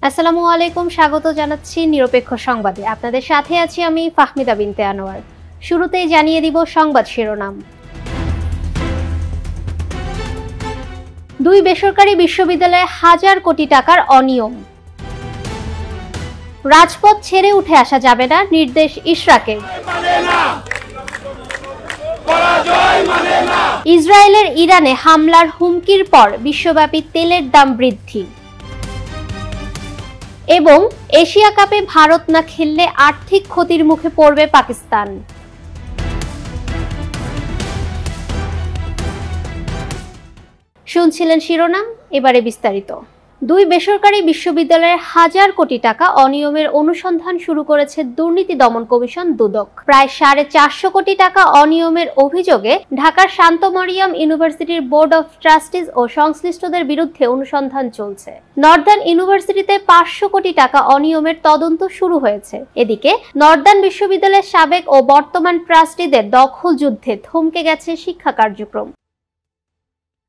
আসসালামু আলাইকুম, স্বাগত জানাচ্ছি নিরপেক্ষ সংবাদে। আপনাদের সাথে আছি আমি ফাহমিদা বিনতে আনোয়ার। শুরুতেই জানিয়ে দিব সংবাদ শিরোনাম। দুই বেসরকারি বিশ্ববিদ্যালয়ে হাজার কোটি টাকার অনিয়ম। রাজপথ ছেড়ে উঠে আসা যাবে না, নির্দেশ ইশরাকের। ইসরায়েলের ইরানে হামলার হুমকির পর বিশ্বব্যাপী তেলের দাম বৃদ্ধি। এবং এশিয়া কাপে ভারত না খেললে আর্থিক ক্ষতির মুখে পড়বে পাকিস্তান। শুনছিলেন শিরোনাম, এবারে বিস্তারিত। দুই বেসরকারি বিশ্ববিদ্যালয়ের হাজার কোটি টাকা অনিয়মের অনুসন্ধান শুরু করেছে দুর্নীতি দমন কমিশন দুদক। প্রায় 450 কোটি টাকা অনিয়মের অভিযোগে ঢাকার শান্ত মরিয়ম ইউনিভার্সিটির বোর্ড অফ ট্রাস্টিজ ও সংশ্লিষ্টদের বিরুদ্ধে অনুসন্ধান চলছে। নর্দার্ন ইউনিভার্সিটিতে 500 কোটি টাকা অনিয়মের তদন্ত শুরু হয়েছে। এদিকে নর্দার্ন বিশ্ববিদ্যালয়ের সাবেক ও বর্তমান ট্রাস্টিদের দখল যুদ্ধে থমকে গেছে শিক্ষা কার্যক্রম।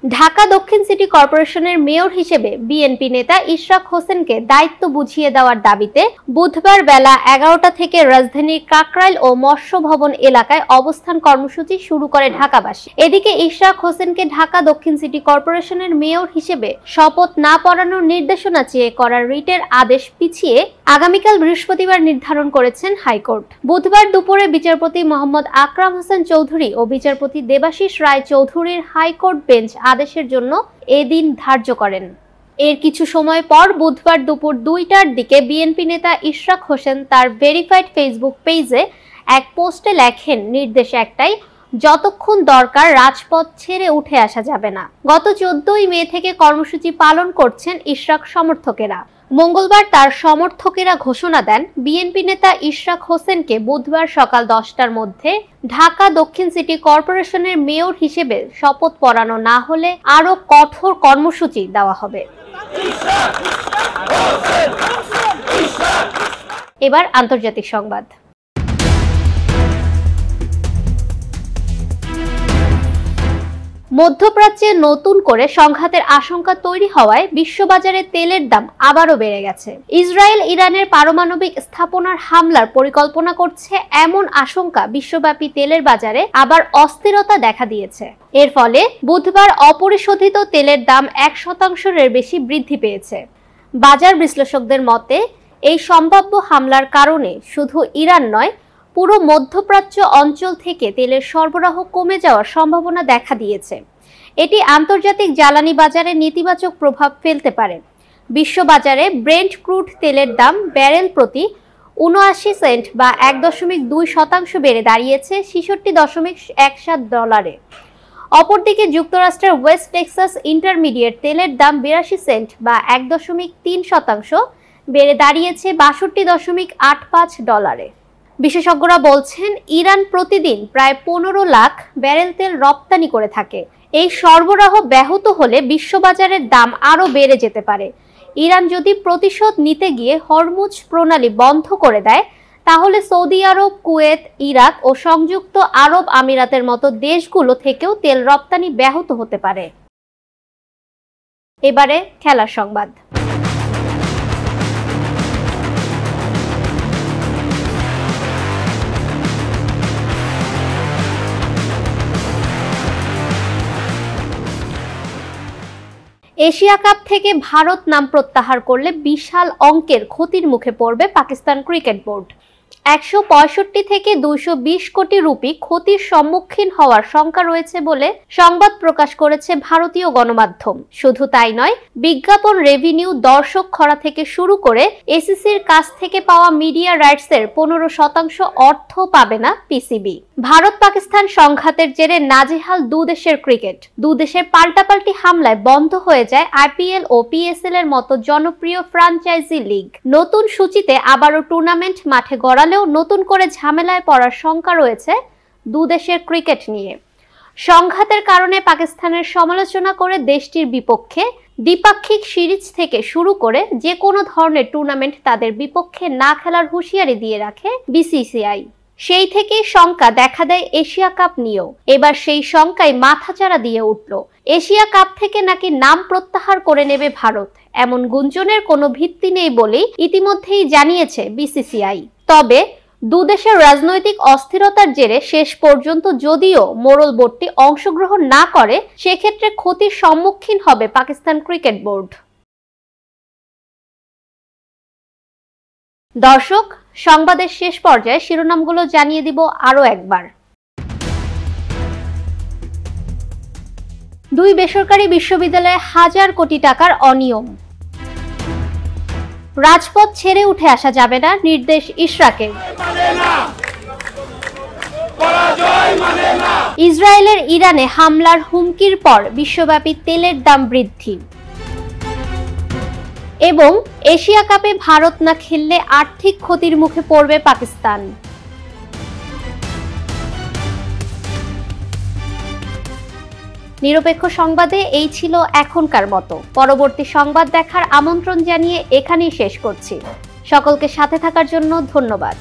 ঢাকা দক্ষিণ সিটি কর্পোরেশনের মেয়র হিসেবে বিএনপি নেতা ইশরাক হোসেনকে দায়িত্ব বুঝিয়ে দেওয়ার দাবিতে বুধবার বেলা 11টা থেকে রাজধানীর কাকরাইল ও মৎস্য ভবন এলাকায় অবস্থান কর্মসূচি শুরু করে ঢাকাবাসী। এদিকে ইশরাক হোসেনকে ঢাকা দক্ষিণ সিটি কর্পোরেশনের মেয়র হিসেবে শপথ না পড়ানোর নির্দেশনা চেয়ে করা রিটের আদেশ পিছিয়ে আগামীকাল বৃহস্পতিবার নির্ধারণ করেছেন হাইকোর্ট। বুধবার দুপুরে বিচারপতি মোহাম্মদ আকরাম হোসেন চৌধুরী ও বিচারপতি দেবাশিস রায় চৌধুরীর হাইকোর্ট বেঞ্চ আদেশের জন্য এদিন ধার্য করেন। এর কিছু সময় পর বুধবার দুপুর 2টার দিকে বিএনপি নেতা ইশরাক হোসেন তার ভেরিফাইড ফেসবুক পেজে এক পোস্টে লেখেন, নির্দেশ একটাই, যতক্ষণ দরকার রাজপথ ছেড়ে উঠে আসা যাবে না। গত 14ই মে থেকে কর্মসূচি পালন করছেন ইশরাক সমর্থকেরা। মঙ্গলবার তার সমর্থকেরা ঘোষণা দেন, বিএনপি নেতা ইশরাক হোসেনকে বুধবার সকাল 10টার মধ্যে ঢাকা দক্ষিণ সিটি কর্পোরেশনের মেয়র হিসেবে শপথ পড়ানো না হলে আরো কঠোর কর্মসূচি দেওয়া হবে। এবার আন্তর্জাতিক সংবাদ। মধ্যপ্রাচ্যে নতুন করে সংঘাতের আশঙ্কা তৈরি হওয়ায় বিশ্ববাজারে তেলের দাম আবারও বেড়ে গেছে। ইসরায়েল ইরানের পারমাণবিক স্থাপনার হামলার পরিকল্পনা করছে এমন আশঙ্কা বিশ্বব্যাপী তেলের বাজারে আবার অস্থিরতা দেখা দিয়েছে। এর ফলে বুধবার অপরিশোধিত তেলের দাম 1%-এর বেশি বৃদ্ধি পেয়েছে। বাজার বিশ্লেষকদের মতে এই সম্ভাব্য হামলার কারণে শুধু ইরান নয়, পুরো মধ্যপ্রাচ্য অঞ্চল থেকে তেলের সরবরাহ কমে যাওয়ার সম্ভাবনা দেখা দিয়েছে। এটি আন্তর্জাতিক জ্বালানি বাজারে নেতিবাচক প্রভাব ফেলতে পারে। বিশ্ববাজারে ব্রেন্ট ক্রুড তেলের দাম ব্যারেল প্রতি 79 সেন্ট বা 1.2% বেড়ে দাঁড়িয়েছে $66.17। অপরদিকে যুক্তরাষ্ট্রের ওয়েস্ট টেক্সাস ইন্টারমিডিয়েট তেলের দাম 82 সেন্ট বা 1.3% বেড়ে দাঁড়িয়েছে $62.85। বিশেষজ্ঞরা বলছেন, ইরান প্রতিদিন প্রায় 15 লাখ ব্যারেল তেল রপ্তানি করে থাকে। এই সরবরাহ ব্যাহত হলে বিশ্ববাজারের দাম আরও বেড়ে যেতে পারে। ইরান যদি প্রতিশোধ নিতে গিয়ে হরমুজ প্রণালী বন্ধ করে দেয়, তাহলে সৌদি আরব, কুয়েত, ইরাক ও সংযুক্ত আরব আমিরাতের মতো দেশগুলো থেকেও তেল রপ্তানি ব্যাহত হতে পারে। এবারে খেলার সংবাদ। এশিয়া কাপ থেকে ভারত নাম প্রত্যাহার করলে বিশাল অঙ্কের ক্ষতির মুখে পড়বে পাকিস্তান ক্রিকেট বোর্ড। 165 থেকে 220 কোটি রুপি ক্ষতির সম্মুখীন হওয়ার শঙ্কা রয়েছে বলে সংবাদ প্রকাশ করেছে ভারতীয় গণমাধ্যম। শুধু তাই নয়, বিজ্ঞাপন রেভিনিউ, দর্শক খরা থেকে শুরু করে এসিসির কাছ থেকে পাওয়া মিডিয়া রাইটসের 15% অর্থ পাবে না পিসিবি। ভারত পাকিস্তান সংঘাতের জেরে নাজেহাল দুদেশের ক্রিকেট। দুদেশের পাল্টাপাল্টি হামলায় বন্ধ হয়ে যায় আইপিএল ও পিএসএল এর মতো জনপ্রিয় ফ্র্যাঞ্চাইজি লিগ। নতুন সূচিতে আবারও টুর্নামেন্ট মাঠে গড়ালেও নতুন করে ঝামেলায় পড়ার শঙ্কা রয়েছে দুদেশের ক্রিকেট নিয়ে। সংঘাতের কারণে পাকিস্তানের সমালোচনা করে দেশটির বিপক্ষে দ্বিপাক্ষিক সিরিজ থেকে শুরু করে যে কোনো ধরনের টুর্নামেন্ট তাদের বিপক্ষে না খেলার হুঁশিয়ারি দিয়ে রাখে বিসিসিআই। সেই থেকেই শঙ্কা দেখা দেয় এশিয়া কাপ নিয়েও। এবার সেই শঙ্কায় মাথাচাড়া দিয়ে উঠল। এশিয়া কাপ থেকে নাকি নাম প্রত্যাহার করে নেবে ভারত, এমন গুঞ্জনের কোনো ভিত্তি নেই বলেই ইতিমধ্যেই জানিয়েছে বিসিসিআই। তবে দুদেশের রাজনৈতিক অস্থিরতার জেরে শেষ পর্যন্ত যদিও মোড়ল বোর্ডটি অংশগ্রহণ না করে, সেক্ষেত্রে ক্ষতির সম্মুখীন হবে পাকিস্তান ক্রিকেট বোর্ড। দর্শক, সংবাদের শেষ পর্যায়ে শিরোনামগুলো জানিয়ে দিব আরো একবার। দুই বেসরকারি বিশ্ববিদ্যালয়ে হাজার কোটি টাকার অনিয়ম। রাজপথ ছেড়ে উঠে আসা যাবে না, নির্দেশ ইশরাকের। ইসরায়েলের ইরানে হামলার হুমকির পর বিশ্বব্যাপী তেলের দাম বৃদ্ধি। এবং এশিয়া কাপে ভারত না খেললে আর্থিক ক্ষতির মুখে পড়বে পাকিস্তান। নিরপেক্ষ সংবাদে এই ছিল এখনকার মতো। পরবর্তী সংবাদ দেখার আমন্ত্রণ জানিয়ে এখানেই শেষ করছি। সকলকে সাথে থাকার জন্য ধন্যবাদ।